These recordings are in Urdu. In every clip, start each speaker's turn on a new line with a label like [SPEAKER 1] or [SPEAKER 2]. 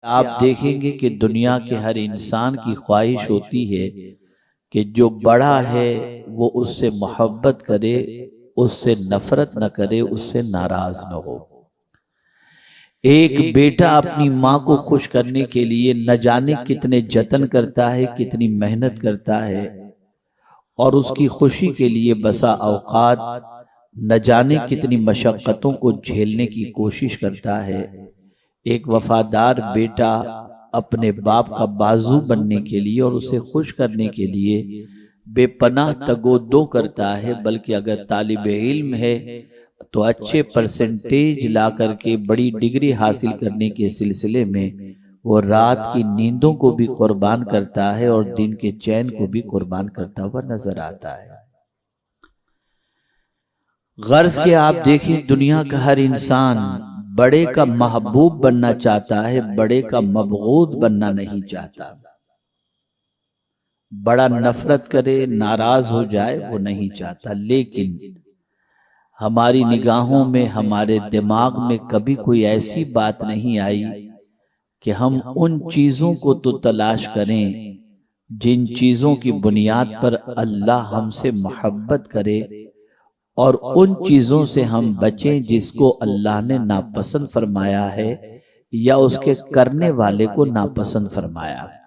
[SPEAKER 1] آپ دیکھیں گے کہ دنیا کے ہر انسان کی خواہش ہوتی ہے کہ جو بڑا ہے وہ اس سے محبت کرے، اس سے نفرت نہ کرے، اس سے ناراض نہ ہو۔ ایک بیٹا اپنی ماں کو خوش کرنے کے لیے نہ جانے کتنے جتن کرتا ہے، کتنی محنت کرتا ہے، اور اس کی خوشی کے لیے بسا اوقات نہ جانے کتنی مشقتوں کو جھیلنے کی کوشش کرتا ہے۔ ایک وفادار بیٹا اپنے باپ کا بازو بننے کے لیے اور اسے خوش کرنے کے لیے بے پناہ تگودو کرتا ہے، بلکہ اگر طالب علم ہے تو اچھے پرسنٹیج لا کر کے بڑی ڈگری حاصل کرنے کے سلسلے میں وہ رات کی نیندوں کو بھی قربان کرتا ہے اور دن کے چین کو بھی قربان کرتا ہوا نظر آتا ہے۔ غرض کہ آپ دیکھیں دنیا کا ہر انسان بڑے کا محبوب بننا چاہتا ہے، بڑے کا مبغوض بننا نہیں چاہتا۔ بڑا نفرت کرے، ناراض ہو جائے وہ نہیں چاہتا، لیکن ہماری نگاہوں میں، ہمارے دماغ میں کبھی کوئی ایسی بات نہیں آئی کہ ہم ان چیزوں کو تو تلاش کریں جن چیزوں کی بنیاد پر اللہ ہم سے محبت کرے، اور ان چیزوں سے ہم بچیں جس کو اللہ نے ناپسند فرمایا ہے یا اس کے کرنے والے کو ناپسند فرمایا ہے۔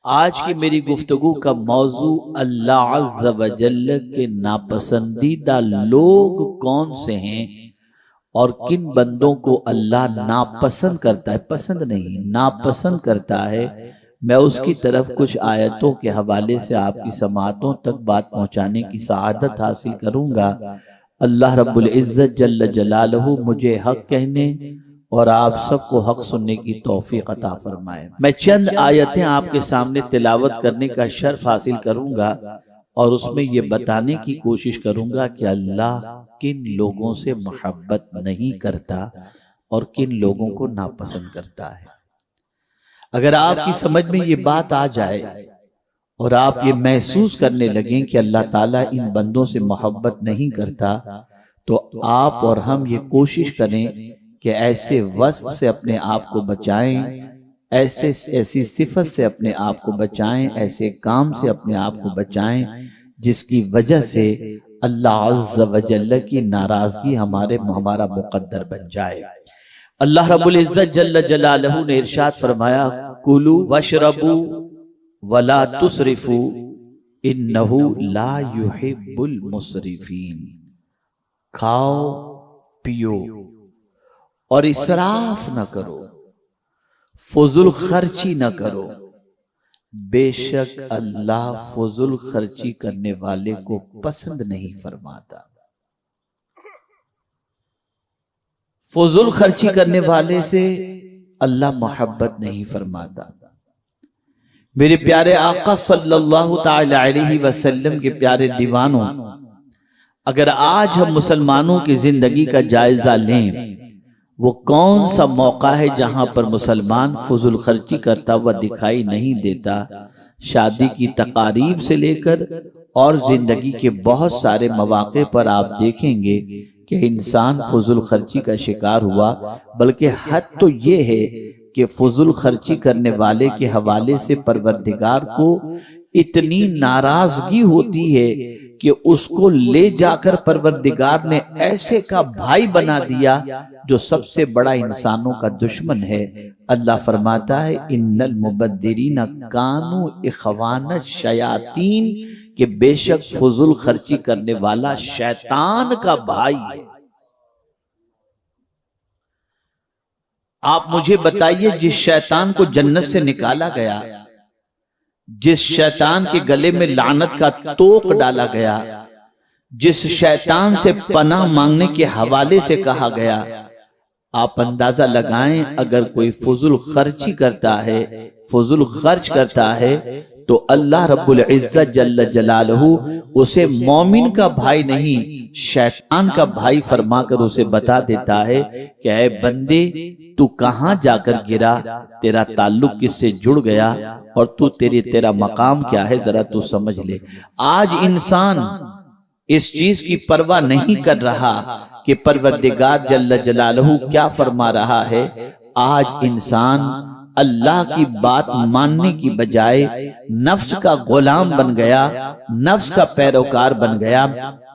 [SPEAKER 1] آج کی میری گفتگو کا موضوع اللہ عز و جل کے ناپسندیدہ لوگ کون سے ہیں اور کن بندوں کو اللہ ناپسند کرتا ہے، پسند نہیں ناپسند کرتا ہے۔ میں اس کی طرف کچھ آیتوں کے حوالے سے آپ کی سماعتوں تک بات پہنچانے کی سعادت حاصل کروں گا۔ اللہ رب العزت جل جلالہ مجھے حق کہنے اور آپ سب کو حق سننے کی توفیق عطا فرمائے۔ میں چند آیتیں آپ کے سامنے تلاوت کرنے کا شرف حاصل کروں گا اور اس میں یہ بتانے کی کوشش کروں گا کہ اللہ کن لوگوں سے محبت نہیں کرتا اور کن لوگوں کو ناپسند کرتا ہے۔ اگر آپ کی سمجھ میں یہ بات آ جائے اور آپ یہ محسوس کرنے لگیں کہ اللہ تعالیٰ ان بندوں سے محبت نہیں کرتا، تو آپ اور ہم یہ کوشش کریں کہ ایسے وصف سے اپنے آپ کو بچائیں، ایسی صفت سے اپنے آپ کو بچائیں، ایسے کام سے اپنے آپ کو بچائیں جس کی وجہ سے اللہ عز و جل کی ناراضگی ہمارا مقدر بن جائے۔ اللہ رب العزت جل جلالہ نے ارشاد فرمایا کُلُوا وَاشْرَبُوا وَلَا تُسْرِفُوا إِنَّهُ لَا يُحِبُّ الْمُسْرِفِينَ، کھاؤ پیو اور اسراف نہ کرو، فضول خرچی نہ کرو، بے شک اللہ فضول خرچی کرنے والے کو پسند نہیں فرماتا۔ فضول خرچی کرنے والے سے اللہ محبت نہیں فرماتا۔ میرے پیارے آقا صلی اللہ تعالی علیہ وسلم کے پیارے دیوانوں، اگر آج ہم مسلمانوں کی زندگی کا جائزہ لیں، وہ کون سا موقع ہے جہاں پر مسلمان فضول خرچی کرتا ہوا دکھائی نہیں دیتا؟ شادی کی تقاریب سے لے کر اور زندگی کے بہت سارے مواقع پر آپ دیکھیں گے کہ انسان فضول خرچی کا شکار ہوا، بلکہ حد تو یہ ہے کہ فضول خرچی کرنے والے کے حوالے سے پروردگار کو اتنی ناراضگی ہوتی ہے کہ اس کو لے جا کر پروردگار نے ایسے کا بھائی بنا دیا جو سب سے بڑا انسانوں کا دشمن ہے۔ اللہ فرماتا ہے ان المبذرین کانوا اخوان الشیاطین، کہ بے شک فضول خرچی کرنے والا شیطان کا بھائی ہے۔ آپ مجھے بتائیے جس شیطان کو جنت سے نکالا گیا، جس شیطان کے گلے میں لعنت کا توق ڈالا گیا، جس شیطان سے پناہ مانگنے کے حوالے سے کہا گیا، آپ اندازہ لگائیں اگر کوئی فضول خرچی کرتا ہے، فضول خرچ کرتا ہے، تو اللہ رب العزت جل جلالہ اسے مومن کا بھائی نہیں شیطان کا بھائی فرما کر اسے بتا دیتا ہے کہ اے بندے تو کہاں جا کر گرا، تیرا تعلق کس سے جڑ گیا اور تیرا مقام کیا ہے، ذرا تو سمجھ لے۔ آج انسان اس چیز کی پرواہ نہیں کر رہا کہ پروردگار جل جلالہ کیا فرما رہا ہے۔ آج انسان اللہ کی بات ماننے کی بجائے نفس کا غلام بن گیا، نفس کا پیروکار بن گیا۔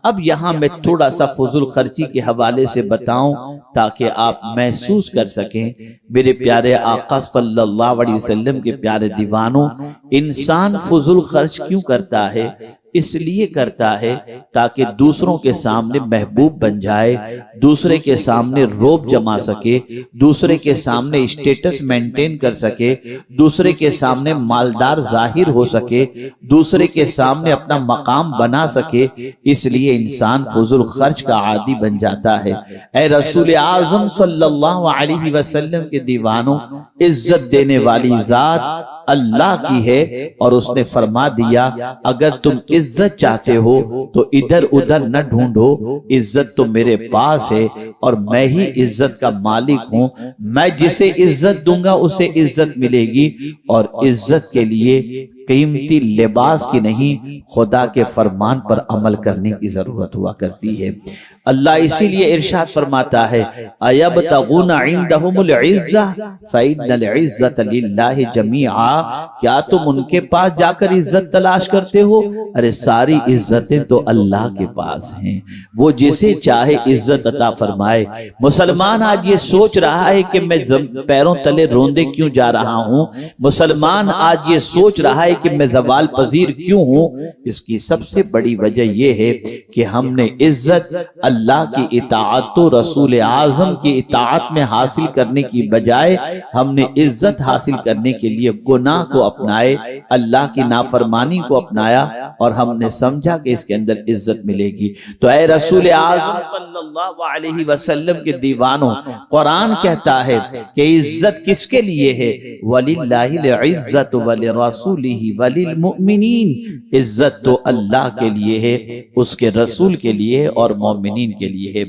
[SPEAKER 1] اب یہاں میں تھوڑا سا فضول خرچی کے حوالے سے بتاؤں تاکہ آپ محسوس کر سکیں۔ میرے پیارے آقا صلی اللہ علیہ وسلم کے پیارے دیوانوں، انسان فضول خرچ کیوں کرتا ہے؟ اس لیے کرتا ہے تاکہ دوسروں کے سامنے محبوب بن جائے، دوسرے کے سامنے روب جما سکے، دوسرے کے سامنے اسٹیٹس مینٹین کر سکے، دوسرے کے سامنے مالدار ظاہر ہو سکے، دوسرے کے سامنے اپنا مقام بنا سکے۔ اس لیے انسان فضول خرچ کا عادی بن جاتا ہے۔ اے رسول اعظم صلی اللہ علیہ وسلم کے دیوانوں، عزت دینے والی ذات اللہ کی ہے، اور اس نے فرما دیا اگر تم عزت چاہتے ہو تو ادھر ادھر نہ ڈھونڈو، عزت تو میرے پاس ہے اور میں ہی عزت کا مالک ہوں۔ میں جسے عزت دوں گا اسے عزت ملے گی، اور عزت کے لیے قیمتی لباس کی نہیں، خدا کے فرمان پر عمل کرنے کی ضرورت ہوا کرتی ہے۔ اللہ اسی لیے ارشاد فرماتا ہے اَيَبْتَغُونَ عِندَهُمُ الْعِزَّةَ فَإِنَّ الْعِزَّةَ لِلَّهِ جَمِيعًا، کیا تم ان کے پاس جا کر عزت تلاش کرتے ہو؟ ارے ساری عزتیں تو اللہ کے پاس ہیں، وہ جسے چاہے عزت عطا فرمائے۔ مسلمان آج یہ سوچ رہا ہے کہ میں پیروں تلے روندے کیوں جا رہا ہوں، مسلمان آج یہ سوچ رہا ہے کہ میں زوال پذیر کیوں ہوں؟ اس کی سب سے بڑی وجہ یہ ہے کہ ہم نے عزت اللہ کی اطاعت و رسول اعظم کی اطاعت میں حاصل کرنے کی بجائے ہم نے عزت حاصل کرنے کے لیے گناہ کو اپنائے، اللہ کی نافرمانی کو اپنایا، اور ہم نے سمجھا کہ اس کے اندر عزت ملے گی۔ تو اے رسول اعظم صلی اللہ علیہ وسلم کے دیوانوں، قرآن کہتا ہے کہ عزت کس کے لیے ہے؟ وَلِلَّهِ الْعِزَّةُ وَلِرَسُولِهِ وَلِلْمُؤْمِنِينَ، عزت تو اللہ کے لیے ہے، اس کے رسول کے لیے ہے اور مومنین کے لیے ہے۔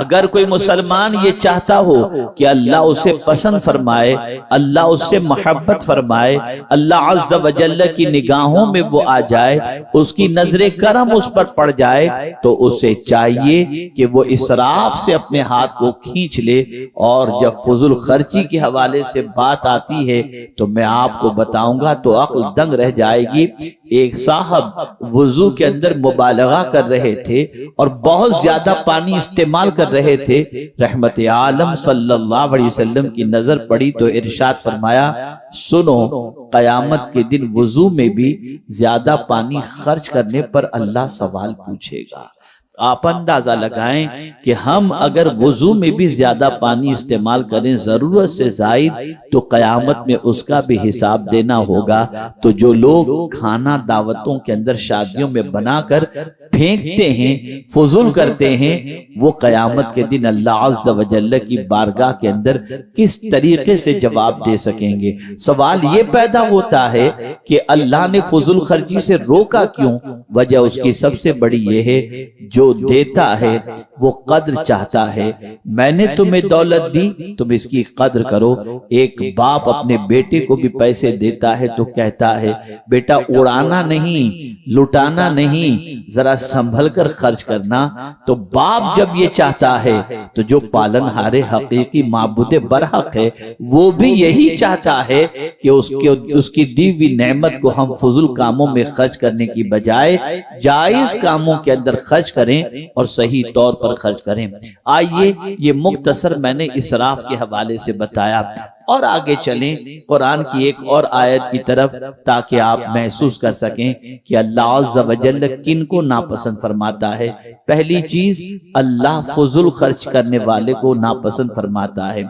[SPEAKER 1] اگر کوئی مسلمان یہ چاہتا ہو کہ اللہ اسے پسند فرمائے، اللہ اس سے محبت فرمائے، اللہ عز و جل کی نگاہوں میں وہ آ جائے، اس کی نظر کرم اس پر پڑ جائے، تو اسے چاہیے کہ وہ اسراف سے اپنے ہاتھ کو کھینچ لے۔ اور جب فضول خرچی کے حوالے سے بات آتی ہے تو میں آپ کو بتاؤں گا تو عقل دنگ رہ جائے گی۔ ایک صاحب وضو کے اندر مبالغہ کر رہے تھے اور بہت زیادہ پانی استعمال کر رہے تھے، رحمت عالم صلی اللہ علیہ وسلم کی نظر پڑی تو ارشاد فرمایا سنو، قیامت کے دن وضو میں بھی زیادہ پانی خرچ کرنے پر اللہ سوال پوچھے گا۔ آپ اندازہ لگائیں کہ ہم اگر وضو میں بھی زیادہ پانی استعمال کریں ضرورت سے زائد تو قیامت میں اس کا بھی حساب دینا ہوگا۔ تو جو لوگ کھانا دعوتوں کے اندر شادیوں میں بنا کر پھینکتے ہیں، فضول کرتے ہیں، وہ قیامت کے دن اللہ عز و جل کی بارگاہ کے اندر کس طریقے سے جواب دے سکیں گے؟ سوال یہ پیدا ہوتا ہے کہ اللہ نے فضول خرچی سے روکا کیوں؟ وجہ اس کی سب سے بڑی یہ ہے، جو دیتا ہے وہ قدر چاہتا ہے۔ میں نے تمہیں دولت دی، تم اس کی قدر کرو۔ ایک باپ اپنے بیٹے کو بھی پیسے دیتا ہے تو کہتا ہے بیٹا اڑانا نہیں، لٹانا نہیں، ذرا سنبھل کر خرچ کرنا۔ تو باپ جب یہ چاہتا ہے تو جو پالنہار حقیقی معبود برحق ہے وہ بھی یہی چاہتا ہے کہ اس کی دی ہوئی نعمت کو ہم فضول کاموں میں خرچ کرنے کی بجائے جائز کاموں کے اندر خرچ کریں اور صحیح طور پر خرچ کریں۔ آئیے یہ مختصر میں نے اسراف کے حوالے سے بتایا، اور آگے چلیں قرآن کی ایک اور آیت کی طرف تاکہ آپ محسوس کر سکیں کہ اللہ عز و جل کن کو ناپسند فرماتا ہے۔ پہلی چیز، اللہ فضول خرچ کرنے والے کو ناپسند فرماتا ہے۔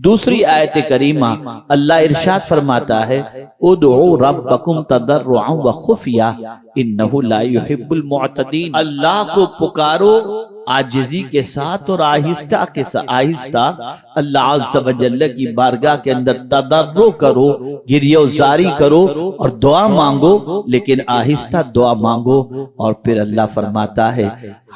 [SPEAKER 1] دوسری آیت کریمہ اللہ ارشاد فرماتا ہے ادعوا ربکم تضرعا وخفیا انہ لا يحب المعتدین، اللہ کو پکارو عاجزی کے ساتھ اور آہستہ کے ساتھ، آہستہ اللہ عز و جل کی بارگاہ کے اندر تضرع کرو، گریہ زاری کرو اور دعا مانگو، لیکن آہستہ دعا مانگو۔ اور پھر اللہ فرماتا ہے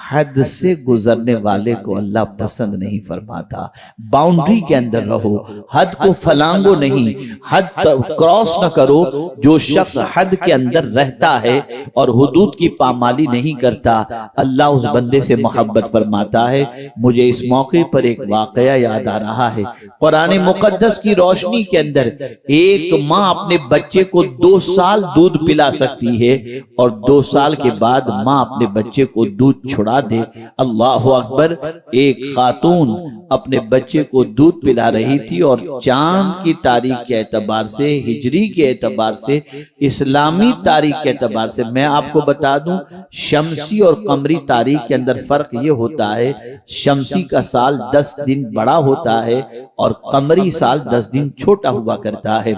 [SPEAKER 1] حد سے گزرنے والے کو اللہ پسند نہیں فرماتا۔ باؤنڈری کے اندر رہو، حد کو فلانگو نہیں، حد کراس نہ کرو۔ جو شخص حد کے اندر رہتا ہے اور حدود کی پامالی نہیں کرتا، اللہ اس بندے سے محبت محبت فرماتا ہے۔ مجھے اس موقع پر ایک واقعہ یاد آ رہا ہے، قرآن مقدس کی روشنی کے اندر ایک ماں اپنے بچے کو 2 سال دودھ پلا سکتی ہے، اور 2 سال کے بعد ماں اپنے بچے کو دودھ چھڑا دے۔ اللہ اکبر! ایک خاتون اپنے بچے کو دودھ پلا رہی تھی، اور چاند کی تاریخ کے اعتبار سے، ہجری کے اعتبار سے، اسلامی تاریخ کے اعتبار سے، میں آپ کو بتا دوں شمسی اور قمری تاریخ کے اندر فرق یہ ہوتا ہے، شمسی کا سال 10 دن بڑا ہوتا ہے اور قمری سال 10 دن چھوٹا ہوا کرتا ہے۔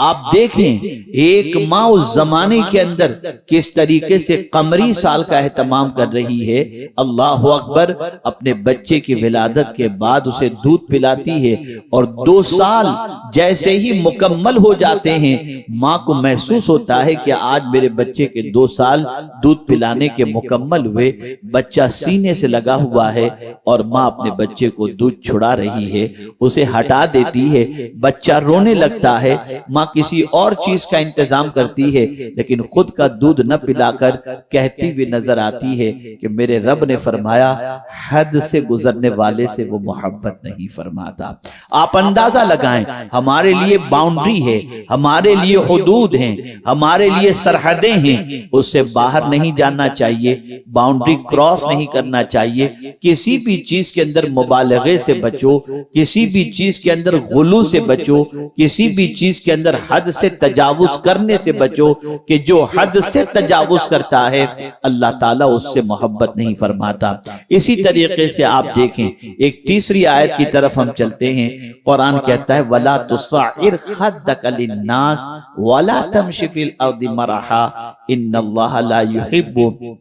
[SPEAKER 1] آپ دیکھیں ایک ماں اس زمانے کے اندر کس طریقے سے قمری سال کا اہتمام کر رہی ہے، اللہ اکبر! اپنے بچے کی ولادت کے بعد اسے دودھ پلاتی ہے، اور 2 سال جیسے ہی مکمل ہو جاتے ہیں ماں کو محسوس ہوتا ہے کہ آج میرے بچے کے 2 سال دودھ پلانے کے مکمل ہوئے، بچہ سینے سے لگا ہوا ہے اور ماں اپنے بچے کو دودھ چھڑا رہی ہے، اسے ہٹا دیتی ہے، بچہ رونے لگتا ہے، ماں کسی اور چیز کا انتظام کرتی ہے، لیکن خود کا دودھ نہ پلا کر کہتی ہوئی نظر آتی ہے کہ میرے رب نے فرمایا حد سے گزرنے والے سے وہ محبت نہیں فرماتا۔ آپ اندازہ لگائیں، ہمارے لیے باؤنڈری ہے، ہمارے لیے حدود ہیں، ہمارے لیے سرحدیں ہیں، اس سے باہر نہیں جانا چاہیے، باؤنڈری کراس نہیں کرنا چاہیے۔ کسی بھی چیز کے اندر مبالغے سے بچو، کسی بھی چیز کے اندر غلو سے بچو، کسی بھی چیز کے اندر حد سے تجاوز کرنے سے بچو، کہ جو حد سے تجاوز کرتا ہے اللہ تعالیٰ اس سے محبت نہیں فرماتا۔ اسی طریقے سے آپ دیکھیں ایک تیسری آیت کی طرف ہم چلتے ہیں، قرآن کہتا ہے وَلَا تُصَعِّرْ خَدَّكَ لِلنَّاسِ وَلَا تَمْشِ فِي الْأَرْضِ مَرَحًا إِنَّ اللَّهَ لَا يُحِبُّ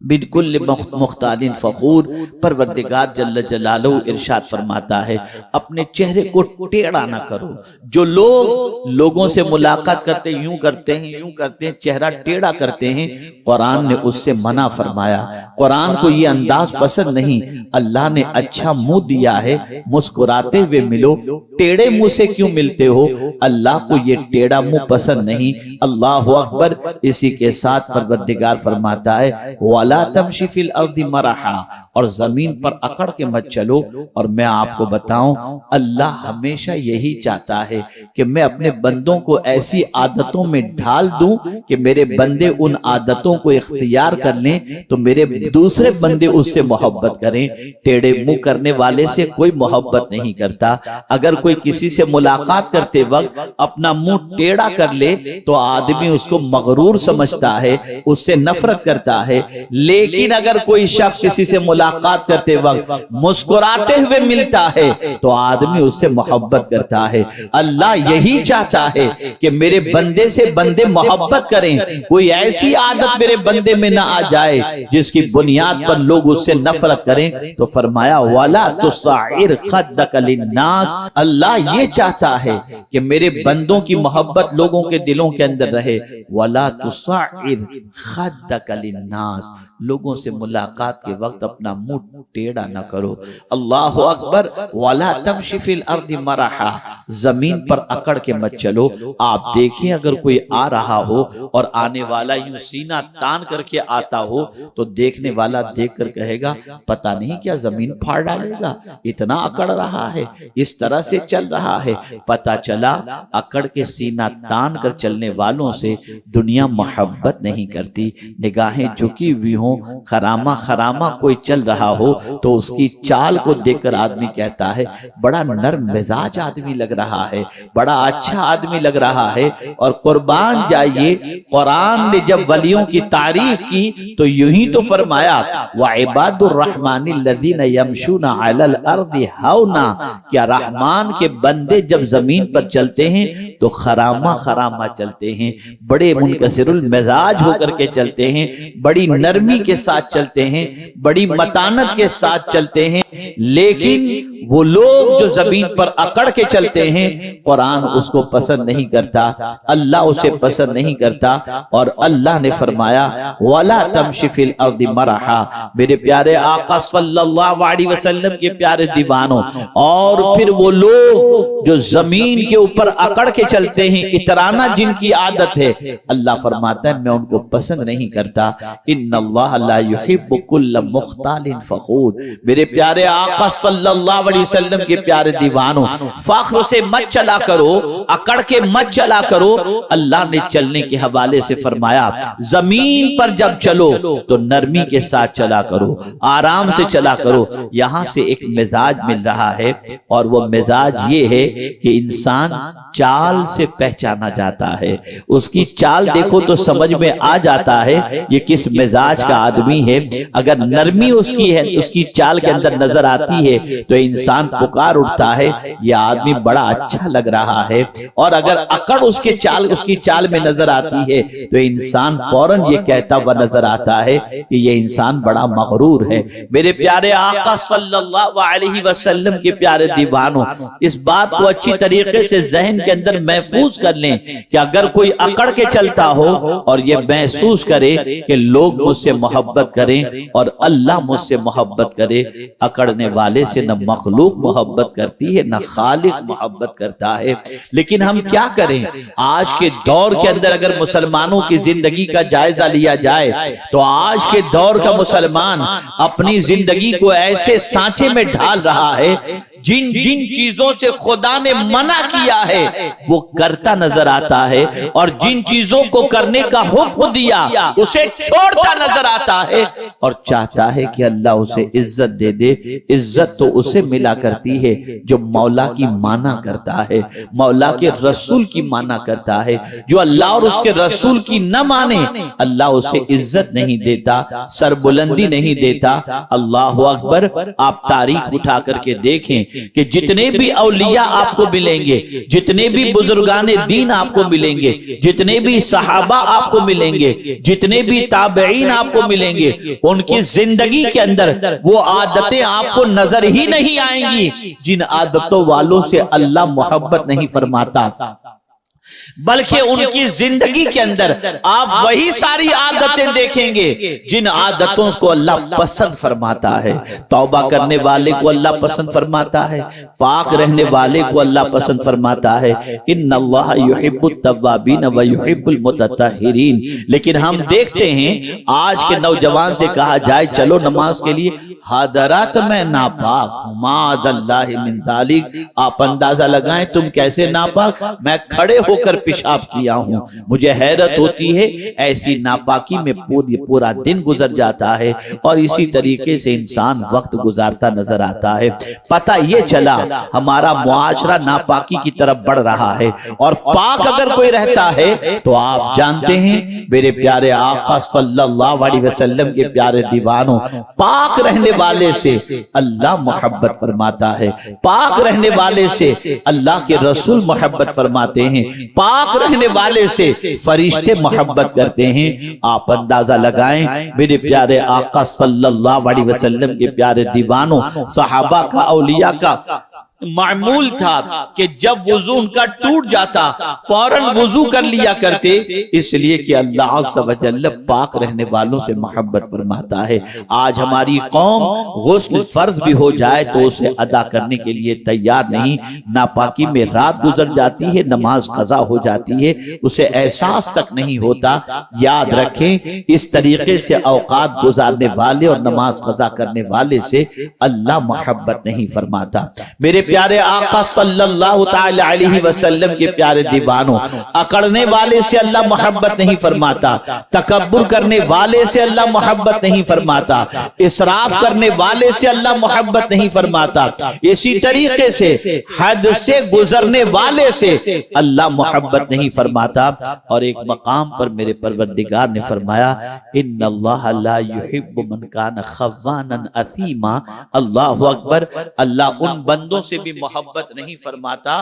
[SPEAKER 1] بالکل مختال فخور۔ پروردگار جل جلالہ ارشاد فرماتا ہے اپنے چہرے کو ٹیڑھا نہ کرو۔ جو لوگ لوگوں سے ملاقات کرتے یوں کرتے ہیں، چہرہ ٹیڑھا کرتے ہیں، قرآن نے اس سے منع فرمایا۔ قرآن کو یہ انداز پسند نہیں۔ اللہ نے اچھا منہ دیا ہے، مسکراتے ہوئے ملو، ٹیڑھے منہ سے کیوں ملتے ہو؟ اللہ کو یہ ٹیڑھا منہ پسند نہیں۔ اللہ اکبر! اسی کے ساتھ پروردگار فرماتا ہے وَلَا تَمْشِ فِي الْأَرْضِ مَرَحًا، اور زمین پر اکڑ کے مت چلو۔ اور میں آپ کو بتاؤں اللہ ہمیشہ یہی چاہتا ہے کہ میں اپنے بندوں کو ایسی عادتوں میں ڈھال دوں کہ میرے بندے ان عادتوں کو اختیار کر لیں تو میرے دوسرے بندے اس سے محبت کریں۔ ٹیڑھے منہ کرنے والے سے کوئی محبت نہیں کرتا۔ اگر کوئی کسی سے ملاقات کرتے وقت اپنا منہ ٹیڑھا کر لے تو آدمی اس کو مغرور سمجھتا ہے، اس سے نفرت کرتا ہے، لیکن اگر کوئی شخص کسی سے ملاقات کرتے وقت مسکراتے ہوئے ملتا ہے تو آدمی اس سے محبت کرتا ہے۔ اللہ یہی چاہتا ہے کہ میرے بندے سے بندے محبت کریں، کوئی ایسی عادت میرے بندے میں نہ آ جائے جس کی بنیاد پر لوگ اس سے نفرت کریں۔ تو فرمایا وَلَا تُصَعِّرْ خَدَّكَ لِلنَّاسِ، اللہ یہ چاہتا ہے کہ میرے بندوں کی محبت لوگوں کے دلوں کے اندر رہے۔ وَلَا تُصَعِّرْ خَدَّكَ لِلنَّاسِ، لوگوں سے ملاقات کے وقت اپنا منہ ٹیڑھا نہ کرو۔ اللہ اکبر! وَلَا تَمْشِ فِي الْأَرْضِ مَرَحًا، زمین پر اکڑ کے مت چلو۔ آپ دیکھیں اگر کوئی آ رہا ہو اور آنے والا یوں سینہ تان کر کے آتا ہو تو دیکھنے والا دیکھ کر کہے گا پتہ نہیں کیا زمین پھاڑ ڈالے گا، اتنا اکڑ رہا ہے، اس طرح سے چل رہا ہے۔ پتہ چلا اکڑ کے سینہ تان کر چلنے والوں سے دنیا محبت نہیں کرتی۔ نگاہیں جھکی ہوئی ہوں، خرامہ خرامہ کوئی چل رہا ہو تو اس کی چال کو دیکھ کر آدمی کہتا ہے بڑا نرم مزاج آدمی لگ رہا ہے، بڑا اچھا آدمی لگ رہا ہے۔ اور قربان جائیے قرآن نے جب ولیوں کی تعریف کی تو یوں ہی تو فرمایا وَعِبَادُ الرَّحْمَنِ الَّذِينَ يَمْشُونَ عَلَى الْأَرْضِ هَوْنًا، کیا رحمان کے بندے جب زمین پر چلتے ہیں تو خرامہ خرامہ چلتے ہیں، بڑے منکسر المزاج ہو کر کے چلتے ہیں، بڑی نرمی کے ساتھ چلتے ہیں، بڑی متانت کے ساتھ چلتے ہیں۔ لیکن وہ لوگ جو زمین پر اکڑ کے چلتے ہیں قرآن اس کو پسند نہیں کرتا، اللہ اسے پسند نہیں کرتا۔ اور اللہ نے فرمایا وَلَا تَمْشِ فِي الْأَرْضِ مَرَحًا، میرے پیارے آقا صلی اللہ علیہ وسلم کے پیارے دیوانوں، اور پھر وہ لوگ جو زمین کے اوپر اکڑ کے چلتے ہیں، اترانا جن کی عادت ہے، اللہ فرماتا ہے میں ان کو پسند نہیں کرتا۔ ان اللہ اللہ لا یحب کل مختال فخور، میرے پیارے آقا صلی اللہ علیہ وسلم کے پیارے دیوانوں، فخر سے مت چلا کرو، اکڑ کے مت چلا کرو۔ اللہ نے چلنے کے حوالے سے فرمایا زمین پر جب چلو تو نرمی کے ساتھ چلا کرو، آرام سے چلا کرو۔ یہاں سے ایک مزاج مل رہا ہے، اور وہ مزاج یہ ہے کہ انسان چال سے پہچانا جاتا ہے، اس کی چال دیکھو تو سمجھ میں آ جاتا ہے یہ کس مزاج کا آدمی ہے۔ اگر نرمی اس کی ہے، اس کی چال کے اندر نظر آتی ہے تو انسان پکار اٹھتا ہے یہ آدمی بڑا اچھا لگ رہا ہے، اور اگر اکڑ اس کی چال میں نظر آتی ہے تو انسان فوراً یہ کہتا ہوا نظر آتا ہے کہ یہ انسان بڑا مغرور ہے۔ میرے پیارے آقا صلی اللہ علیہ وسلم کے پیارے دیوانوں، اس بات کو اچھی طریقے سے ذہن کے اندر محفوظ کر لیں کہ اگر کوئی اکڑ کے چلتا ہو اور یہ محسوس کرے کہ لوگ مجھ سے محبت کریں اور اللہ مجھ سے محبت کرے، اکڑنے والے سے نہ مخلوق محبت کرتی ہے نہ خالق محبت کرتا ہے۔ لیکن ہم کیا کریں؟ آج کے دور کے اندر اگر مسلمانوں کی زندگی کا جائزہ لیا جائے تو آج کے دور کا مسلمان اپنی زندگی کو ایسے سانچے میں ڈھال رہا ہے، جن چیزوں سے خدا نے منع کیا ہے وہ کرتا نظر آتا ہے، اور جن چیزوں کو کرنے کا حکم دیا اسے چھوڑتا نظر آتا ہے، اور چاہتا ہے کہ اللہ اسے عزت دے دے۔ عزت تو اسے ملا کرتی ہے جو مولا کی مانا کرتا ہے، مولا کے رسول کی مانا کرتا ہے۔ جو اللہ اور اس کے رسول کی نہ مانے، اللہ اسے عزت نہیں دیتا، سربلندی نہیں دیتا۔ اللہ اکبر! آپ تاریخ اٹھا کر کے دیکھیں کہ جتنے بھی اولیاء آپ کو ملیں گے، جتنے بھی بزرگان دین آپ کو ملیں گے، جتنے بھی صحابہ آپ کو ملیں گے، جتنے بھی تابعین آپ کو ملیں گے، ان کی زندگی کے اندر وہ عادتیں آپ کو نظر ہی نہیں آئیں گی جن عادتوں والوں سے اللہ محبت نہیں فرماتا، بلکہ ان کی زندگی کے اندر آپ وہی ساری عادتیں دیکھیں گے جن عادتوں کو اللہ پسند فرماتا ہے۔ توبہ کرنے والے کو اللہ پسند فرماتا ہے، پاک رہنے والے کو اللہ پسند فرماتا ہے۔ ان اللہ یحب التوابین ویحب المتطہرین۔ لیکن ہم دیکھتے ہیں آج کے نوجوان سے کہا جائے چلو نماز کے لیے، حضرات میں ناپاک ہوں، معاذ اللہ من ذالک۔ آپ اندازہ لگائیں تم کیسے ناپاک؟ میں کھڑے ہو کر پیشاب کیا ہوں۔ مجھے حیرت ہوتی ہے ایسی ناپاکی میں پورا دن گزر جاتا ہے، اور اسی طریقے سے انسان وقت گزارتا نظر آتا ہے۔ پتہ یہ چلا ہمارا معاشرہ ناپاکی کی طرف بڑھ رہا ہے، اور پاک اگر کوئی رہتا ہے تو آپ جانتے ہیں میرے پیارے آقا صلی اللہ علیہ وسلم کے پیارے دیوانوں، پاک رہنے والے سے اللہ محبت فرماتا ہے، پاک رہنے والے سے اللہ کے رسول محبت فرماتے ہیں، پاک رہنے والے سے فرشتے محبت کرتے ہیں۔ آپ اندازہ لگائیں میرے پیارے آقا صلی اللہ علیہ وسلم کے پیارے دیوانوں، صحابہ کا، اولیاء کا معمول تھا کہ جب وضو ان کا ٹوٹ جاتا فوراً وضو کر لیا کرتے، اس لیے کہ اللہ عز و جل پاک رہنے والوں سے محبت فرماتا ہے۔ آج ہماری قوم غسل فرض بھی ہو جائے تو اسے ادا کرنے کے لیے تیار نہیں، ناپاکی میں رات گزر جاتی ہے، نماز قضا ہو جاتی ہے، اسے احساس تک نہیں ہوتا۔ یاد رکھیں اس طریقے سے اوقات گزارنے والے اور نماز قضا کرنے والے سے اللہ محبت نہیں فرماتا۔ میرے پیارے آقا صلی اللہ تعالی علیہ وسلم کے پیارے دیوانوں، اکڑنے والے سے اللہ محبت نہیں فرماتا، تکبر کرنے والے سے اللہ محبت نہیں فرماتا، اسراف کرنے والے سے اللہ محبت نہیں فرماتا، اسی طریقے سے حد سے گزرنے والے سے اللہ محبت نہیں فرماتا۔ اور ایک مقام پر میرے پروردگار نے فرمایا ان اللہ لا یحب من کان خوانا اثیما۔ اللہ اکبر! اللہ ان بندوں سے بھی محبت نہیں فرماتا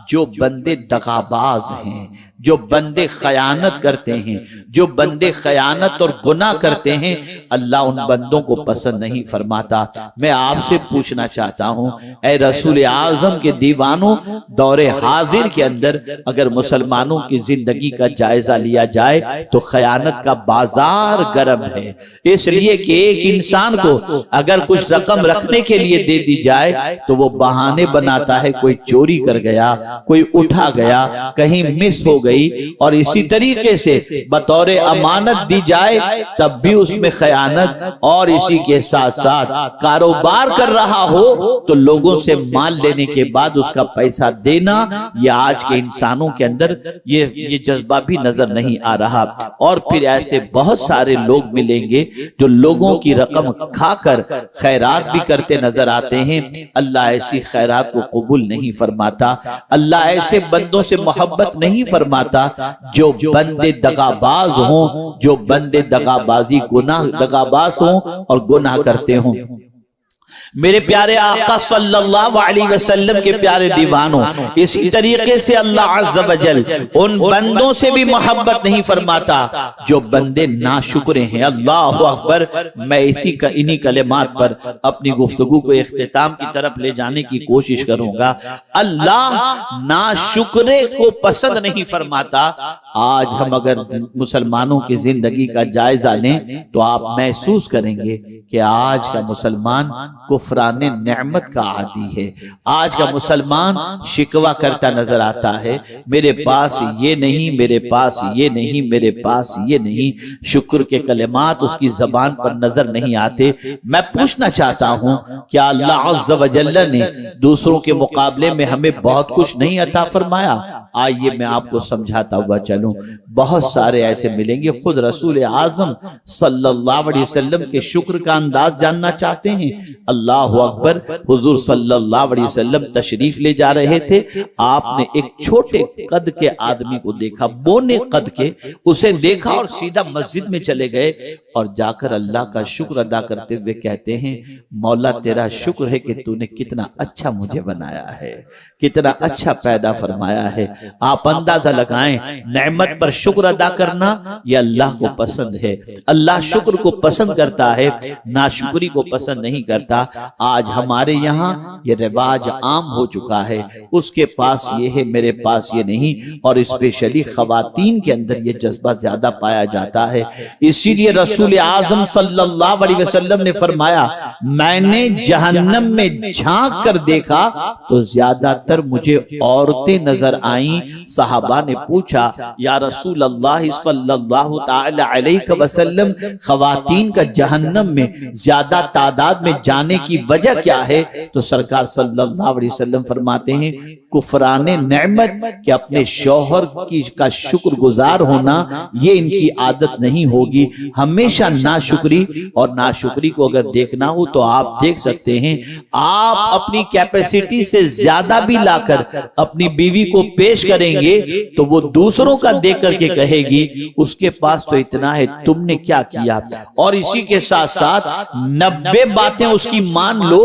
[SPEAKER 1] جو بندے دغاباز ہیں، جو بندے خیانت کرتے ہیں، جو بندے خیانت اور گناہ کرتے ہیں، اللہ ان بندوں کو پسند نہیں فرماتا۔ میں آپ سے پوچھنا چاہتا ہوں اے رسول اعظم کے دیوانوں، دور حاضر کے اندر اگر مسلمانوں کی زندگی کا جائزہ لیا جائے تو خیانت کا بازار گرم ہے، اس لیے کہ ایک انسان کو اگر کچھ رقم رکھنے کے لیے دے دی جائے تو وہ بہانے بناتا ہے، کوئی چوری کر گیا، کوئی اٹھا گیا، کہیں مس ہو گیا، گئی اور اسی طریقے سے بطور امانت دی جائے تب بھی اس میں خیانت، اور اسی کے ساتھ ساتھ کاروبار کر رہا ہو تو لوگوں سے مال لینے کے بعد اس کا پیسہ دینا، یہ آج کے انسانوں کے اندر یہ جذبہ بھی نظر نہیں آ رہا۔ اور پھر ایسے بہت سارے لوگ ملیں گے جو لوگوں کی رقم کھا کر خیرات بھی کرتے نظر آتے ہیں۔ اللہ ایسی خیرات کو قبول نہیں فرماتا، اللہ ایسے بندوں سے محبت نہیں فرماتا جو بندے دغاباز ہوں، جو بندے دغاباز ہوں اور گناہ کرتے ہوں۔ میرے پیارے آقا صلی اللہ علیہ وسلم کے پیارے دیوانوں، اسی طریقے سے اللہ عز و جل ان بندوں سے بھی محبت نہیں فرماتا جو بندے ناشکرے ہیں۔ اللہ اکبر۔ میں انہی کلمات پر اپنی گفتگو کو اختتام کی طرف لے جانے کی کوشش کروں گا۔ اللہ ناشکرے کو پسند نہیں فرماتا۔ آج ہم اگر مسلمانوں کی زندگی کا جائزہ لیں تو آپ محسوس کریں گے کہ آج کا مسلمان کفران نعمت کا عادی ہے۔ آج کا مسلمان شکوہ کرتا نظر آتا ہے، میرے پاس یہ نہیں، میرے پاس یہ نہیں، میرے پاس یہ نہیں۔ شکر کے کلمات اس کی زبان پر نظر نہیں آتے۔ میں پوچھنا چاہتا ہوں کیا اللہ عز و جل نے دوسروں کے مقابلے میں ہمیں بہت کچھ نہیں عطا فرمایا؟ آئیے میں آپ کو سمجھاتا ہوا چلوں۔ بہت سارے ایسے ملیں گے، خود رسول اعظم صلی اللہ علیہ وسلم کے شکر کا انداز جاننا چاہتے ہیں۔ اللہ اکبر۔ حضور صلی اللہ علیہ وسلم تشریف لے جا رہے تھے، آپ نے ایک چھوٹے قد کے آدمی کو دیکھا، بونے قد کے، اسے دیکھا اور سیدھا مسجد میں چلے گئے اور جا کر اللہ کا شکر ادا کرتے ہوئے کہتے ہیں، مولا تیرا شکر ہے کہ تو نے کتنا اچھا مجھے بنایا ہے، کتنا اچھا پیدا فرمایا ہے۔ آپ اندازہ لگائیں، نعمت پر شکر ادا کرنا یہ اللہ کو پسند ہے۔ اللہ شکر کو پسند کرتا ہے، ناشکری کو پسند نہیں کرتا۔ آج ہمارے یہاں یہ رواج عام ہو چکا ہے، اس کے پاس یہ ہے، میرے پاس یہ نہیں، اور اسپیشلی خواتین کے اندر یہ جذبہ زیادہ پایا جاتا ہے۔ اسی لیے رسول اعظم صلی اللہ علیہ وسلم نے فرمایا، میں نے جہنم میں جھانک کر دیکھا تو زیادہ تر مجھے عورتیں نظر آئیں۔ صحابہ نے پوچھا، یا رسول اللہ صلی اللہ تعالی علیہ وسلم، خواتین کا جہنم میں زیادہ تعداد میں جانے کی وجہ کیا ہے؟ تو سرکار صلی اللہ علیہ وسلم فرماتے ہیں، کفران نعمت، کہ اپنے شوہر کا شکر گزار ہونا یہ ان کی عادت نہیں ہوگی۔ ہمیشہ ناشکری، اور ناشکری کو اگر دیکھنا ہو تو آپ دیکھ سکتے ہیں، آپ اپنی کیپیسٹی سے زیادہ بھی لا کر اپنی بیوی کو پیش کریں گے تو وہ دوسروں کا دیکھ کر کے کہے گی اس کے پاس تو اتنا ہے، تم نے کیا کیا؟ اور اسی کے ساتھ ساتھ 90 باتیں اس کی مان لو،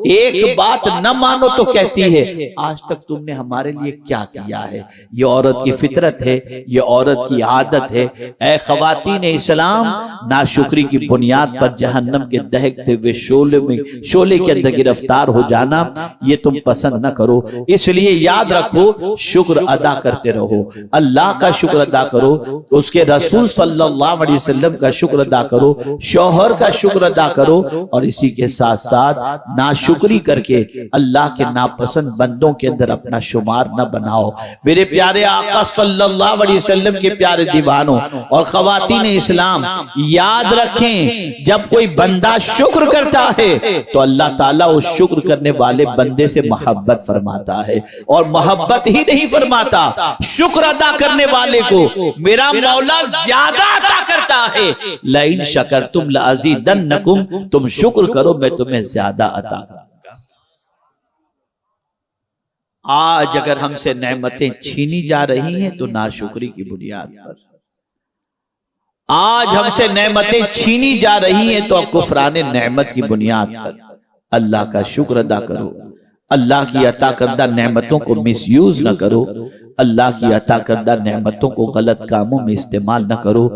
[SPEAKER 1] ایک بات نہ مانو تو کہتی ہے آج تک تم نے ہمارے لیے کیا کیا ہے؟ یہ عورت کی فطرت ہے، یہ عورت کی عادت ہے۔ اے خواتین اسلام، ناشکری کی بنیاد پر جہنم کے دہکتے ہوئے شعلے کے اندر گرفتار ہو جانا یہ تم پسند نہ کرو۔ اس لیے یاد رکھو، شکر ادا کرتے رہو، اللہ کا شکر ادا کرو، اس کے رسول صلی اللہ علیہ وسلم کا شکر ادا کرو، شوہر کا شکر ادا کرو، اور اسی کے ساتھ ساتھ ناشکری کر کے اللہ کے ناپسند بندوں کے اندر اپنا شمار نہ بناؤ۔ میرے پیارے آقا صلی اللہ علیہ وسلم کے پیارے دیوانوں اور خواتین اسلام، یاد رکھیں، جب کوئی بندہ شکر کرتا ہے تو اللہ تعالیٰ اس شکر کرنے والے بندے سے محبت فرماتا ہے، اور محبت ہی نہیں فرماتا، شکر ادا کرنے والے کو میرا مولا زیادہ عطا کرتا ہے۔ لئن شکرتم لازیدنکم، تم شکر کرو میں تمہیں زیادہ عطا کروں گا۔ آج اگر ہم سے نعمتیں چھینی جا رہی ہیں تو ناشکری کی بنیاد پر، آج ہم سے نعمتیں چھینی جا رہی ہیں تو کفران نعمت کی بنیاد پر۔ اللہ کا شکر ادا کرو، اللہ کی عطا کردہ نعمتوں کو مس یوز نہ کرو، اللہ کی عطا کردہ نعمتوں کو غلط کاموں میں استعمال نہ کرو۔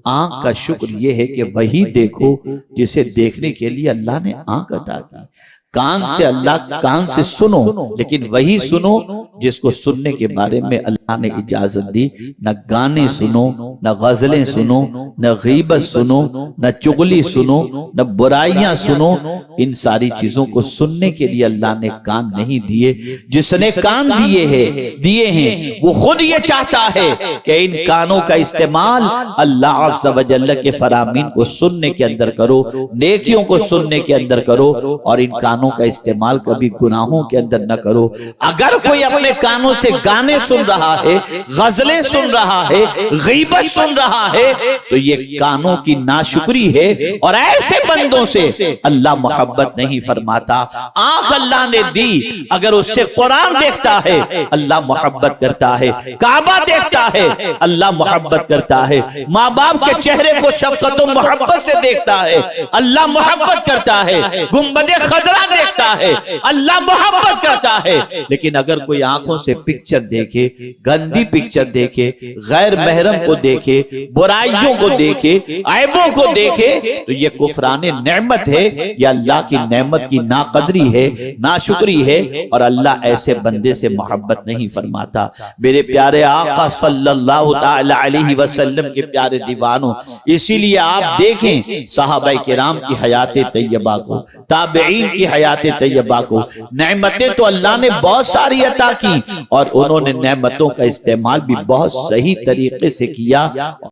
[SPEAKER 1] آنکھ کا شکر یہ ہے کہ وہی دیکھو جسے دیکھنے کے لیے اللہ نے آنکھ عطا کی۔ کان سے اللہ کان سے سنو، لیکن وہی سنو جس کو سننے کے بارے میں اللہ نے اجازت دی۔ نہ گانے سنو، نہ غزلیں سنو، نہ غیبت سنو، نہ چغلی سنو، نہ برائیاں سنو۔ ان ساری چیزوں کو سننے کے لیے اللہ نے کان نہیں دیے۔ جس نے کان دیے ہیں وہ خود یہ چاہتا ہے کہ ان کانوں کا استعمال اللہ عز و جل کے فرامین کو سننے کے اندر کرو، نیکیوں کو سننے کے اندر کرو، اور ان کانوں کا استعمال کبھی گناہوں کے اندر نہ کرو۔ اگر کوئی اپنے کانوں سے گانے سن رہا ہے، غزلیں سن رہا ہے، غیبت سن رہا ہے، تو یہ کانوں کی ناشکری ہے، اور ایسے بندوں سے اللہ محبت نہیں فرماتا۔ آنکھ اللہ نے دی، اگر اس سے قرآن دیکھتا ہے اللہ محبت کرتا ہے، کعبہ دیکھتا ہے اللہ محبت کرتا ہے، ماں باپ کے چہرے کو شفقت و محبت سے دیکھتا ہے اللہ محبت کرتا ہے، گنبد خضرا دیکھتا ہے اللہ محبت کرتا ہے۔ لیکن اگر کوئی آنکھوں سے پکچر دیکھے، گندی پکچر دیکھے، غیر محرم کو دیکھے، برائیوں کو دیکھے، عیبوں کو دیکھے، تو یہ کفران نعمت ہے، یہ اللہ کی نعمت کی ناقدری ہے، ناشکری ہے، اور اللہ ایسے بندے سے محبت نہیں فرماتا۔ میرے پیارے آقا صلی اللہ تعالی علیہ وسلم کے پیارے دیوانوں، اسی لیے آپ دیکھیں صحابہ کرام کی حیات طیبہ کو، تابعین کی حیات طیبہ کو، نعمتیں تو اللہ نے بہت ساری عطا کی، اور انہوں نے نعمتوں کا استعمال بھی بہت صحیح طریقے سے کیا۔